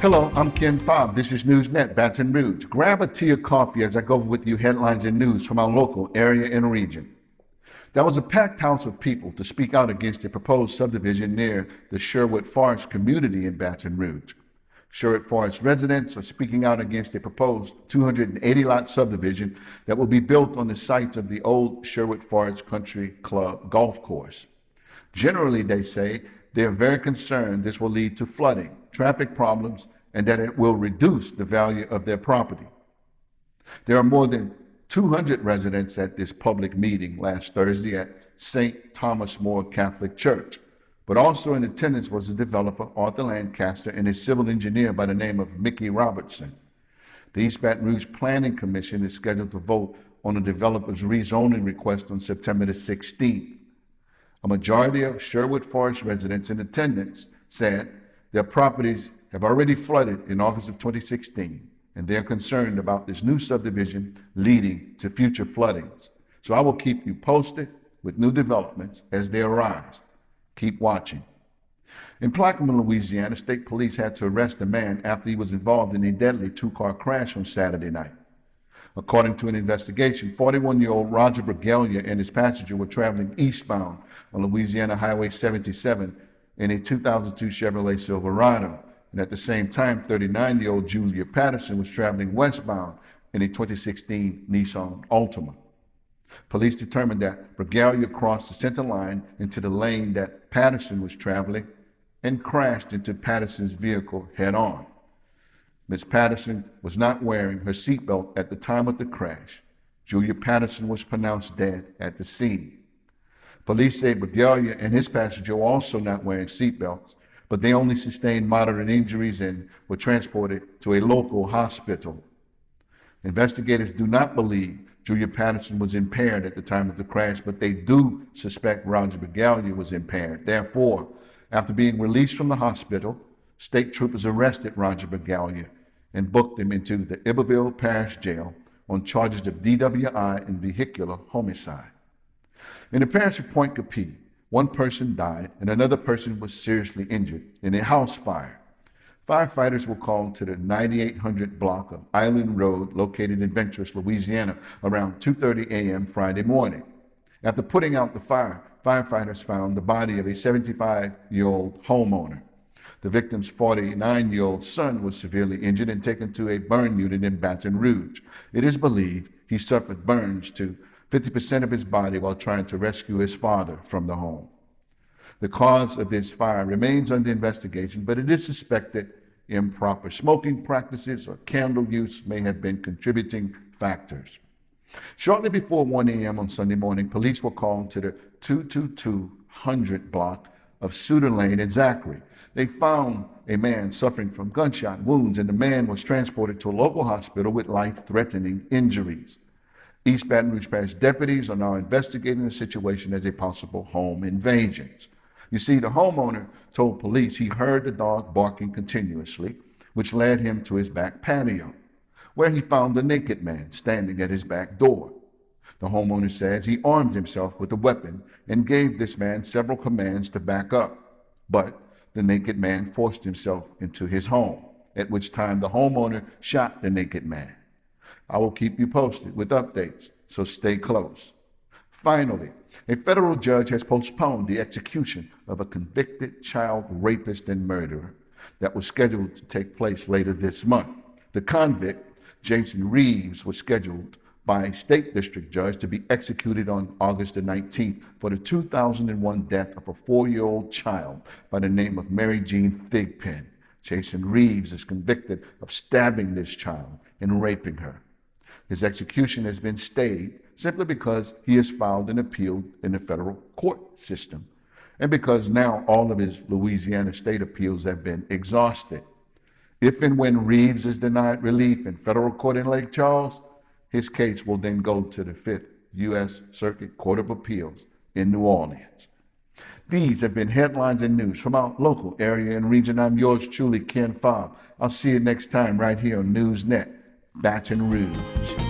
Hello, I'm Ken Fobb. This is NewsNet, Baton Rouge. Grab a tea or coffee as I go over with you headlines and news from our local area and region. There was a packed house of people to speak out against a proposed subdivision near the Sherwood Forest community in Baton Rouge. Sherwood Forest residents are speaking out against a proposed 280-lot subdivision that will be built on the site of the old Sherwood Forest Country Club golf course. Generally, they say, they are very concerned this will lead to flooding, traffic problems, and that it will reduce the value of their property. There are more than 200 residents at this public meeting last Thursday at St. Thomas More Catholic Church, but also in attendance was the developer Arthur Lancaster and a civil engineer by the name of Mickey Robertson. The East Baton Rouge Planning Commission is scheduled to vote on the developer's rezoning request on September the 16th. A majority of Sherwood Forest residents in attendance said their properties have already flooded in August of 2016, and they're concerned about this new subdivision leading to future floodings. So I will keep you posted with new developments as they arise. Keep watching. In Plaquemine, Louisiana, state police had to arrest a man after he was involved in a deadly two-car crash on Saturday night. According to an investigation, 41-year-old Roger Bergalia and his passenger were traveling eastbound on Louisiana Highway 77 in a 2002 Chevrolet Silverado. And at the same time, 39-year-old Julia Patterson was traveling westbound in a 2016 Nissan Altima. Police determined that Bergalia crossed the center line into the lane that Patterson was traveling and crashed into Patterson's vehicle head-on. Ms. Patterson was not wearing her seatbelt at the time of the crash. Julia Patterson was pronounced dead at the scene. Police say Bergalia and his passenger were also not wearing seatbelts, but they only sustained moderate injuries and were transported to a local hospital. Investigators do not believe Julia Patterson was impaired at the time of the crash, but they do suspect Roger Bergalia was impaired. Therefore, after being released from the hospital, state troopers arrested Roger Bergalia and booked him into the Iberville Parish Jail on charges of DWI and vehicular homicide. In the parish of Point Capee, one person died and another person was seriously injured in a house fire. Firefighters were called to the 9800 block of Island Road located in Ventress, Louisiana around 2:30 a.m. Friday morning. After putting out the fire, firefighters found the body of a 75-year-old homeowner. The victim's 49-year-old son was severely injured and taken to a burn unit in Baton Rouge. It is believed he suffered burns to 50% of his body while trying to rescue his father from the home. The cause of this fire remains under investigation, but it is suspected improper smoking practices or candle use may have been contributing factors. Shortly before 1 a.m. on Sunday morning, police were called to the 22200 block of Suter Lane in Zachary. They found a man suffering from gunshot wounds, and the man was transported to a local hospital with life-threatening injuries. East Baton Rouge Parish deputies are now investigating the situation as a possible home invasion. You see, the homeowner told police he heard the dog barking continuously, which led him to his back patio, where he found a naked man standing at his back door. The homeowner says he armed himself with a weapon and gave this man several commands to back up, but the naked man forced himself into his home, at which time the homeowner shot the naked man. I will keep you posted with updates, so stay close. Finally, a federal judge has postponed the execution of a convicted child rapist and murderer that was scheduled to take place later this month. The convict, Jason Reeves, was scheduled by a state district judge to be executed on August the 19th for the 2001 death of a 4-year-old child by the name of Mary Jean Thigpen. Jason Reeves is convicted of stabbing this child and raping her. His execution has been stayed simply because he has filed an appeal in the federal court system, and because now all of his Louisiana state appeals have been exhausted. If and when Reeves is denied relief in federal court in Lake Charles, his case will then go to the 5th U.S. Circuit Court of Appeals in New Orleans. These have been headlines and news from our local area and region. I'm yours truly, Ken Fobb. I'll see you next time right here on NewsNet, Baton Rouge.